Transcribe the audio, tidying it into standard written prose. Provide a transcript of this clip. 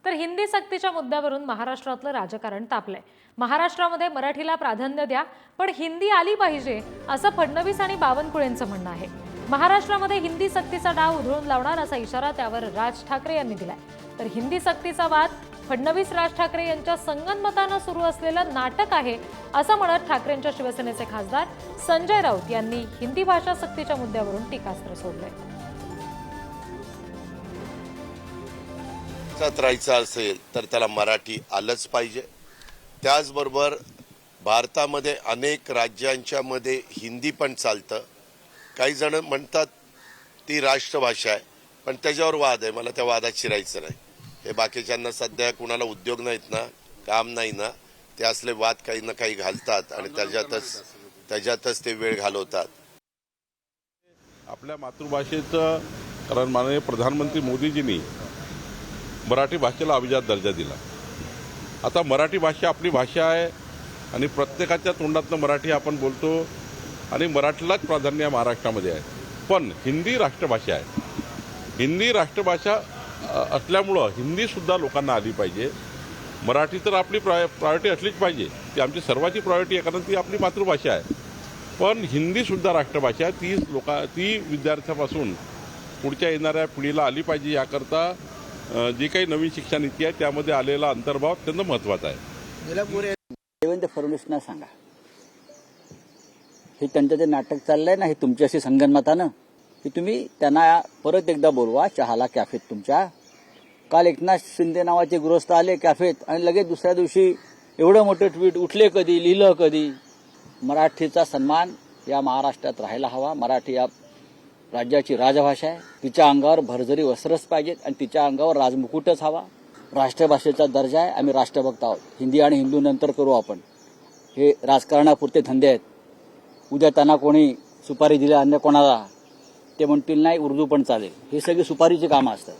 तर हिंदी सक्तीच्या मुद्द्यावरून महाराष्ट्रातलं राजकारण तापलंय। महाराष्ट्रामध्ये मराठीला प्राधान्य द्या, पण हिंदी आली पाहिजे, असं फडणवीस आणि बावनकुळेंचं म्हणणं आहे। महाराष्ट्रामध्ये हिंदी सक्तीचा डाव उधळून लावणार असा इशारा त्यावर राज ठाकरे यांनी दिलाय। तर हिंदी सक्तीचा वाद फडणवीस राज ठाकरे यांच्या संगनमतानं सुरू असलेलं नाटक आहे, असं म्हणत ठाकरेंच्या शिवसेनेचे खासदार संजय राऊत यांनी हिंदी भाषा सक्तीच्या मुद्द्यावरून टीकास्त्र सोडलंय। राहायचं असेल तर त्याला मराठी आलंच पाहिजे। त्याचबरोबर भारतामध्ये अनेक राज्यांच्या मध्ये हिंदी पण चालतं। काही जण म्हणतात ती राष्ट्रभाषा आहे, पण त्याच्यावर वाद आहे। मला त्या वादात शिरायचं नाही। हे बाकीच्यांना सध्या कुणाला उद्योग नाहीत ना, काम नाही ना, ते असले वाद काही ना काही घालतात आणि त्याच्यातच ते वेळ घालवतात। आपल्या मातृभाषेचं कारण माननीय प्रधानमंत्री मोदीजींनी मराठी भाषेला अभिजात दर्जा दिला। आता मराठी भाषा आपली भाषा आहे आणि प्रत्येकाच्या तोंडातनं मराठी आपण बोलतो आणि मराठीलाच प्राधान्य महाराष्ट्रामध्ये आहे। पण हिंदी राष्ट्रभाषा आहे। हिंदी राष्ट्रभाषा असल्यामुळं हिंदीसुद्धा लोकांना आली पाहिजे। मराठी तर आपली प्रायोरिटी असलीच पाहिजे, ती आमची सर्वांची प्रायोरिटी आहे, कारण ती आपली मातृभाषा आहे। पण हिंदीसुद्धा राष्ट्रभाषा आहे, ती विद्यार्थ्यापासून पुढच्या येणाऱ्या पिढीला आली पाहिजे। याकरता जी काही नवीन शिक्षण नीती आहे त्यामध्ये आलेला अंतर्भाव अत्यंत महत्त्वाचा आहे। देवेंद्र फडणवीसना सांगा, हे त्यांचं जे नाटक चाललंय ना, हे तुमच्याशी संगनमतानं, की तुम्ही त्यांना परत एकदा बोलवा चहाला कॅफेत तुमच्या। काल एकनाथ शिंदे नावाचे गृहस्थ आले कॅफेत आणि लगेच दुसऱ्या दिवशी एवढं मोठं ट्विट उठले कधी, लिहिलं कधी। मराठीचा सन्मान या महाराष्ट्रात राहायला हवा। मराठी या राज्याची राजभाषा आहे, तिच्या अंगावर भरजरी वस्त्रच पाहिजेत आणि तिच्या अंगावर राजमुकुटच हवा। राष्ट्रभाषेचा दर्जा आहे, आम्ही राष्ट्रभक्त आहोत। हिंदी आणि हिंदू नंतर करू आपण, हे राजकारणापुरते धंदे आहेत। उद्या त्यांना कोणी सुपारी दिली अन्य कोणाला, ते म्हणतील नाही उर्दू पण चालेल, हे सगळी सुपारीची कामं असतात।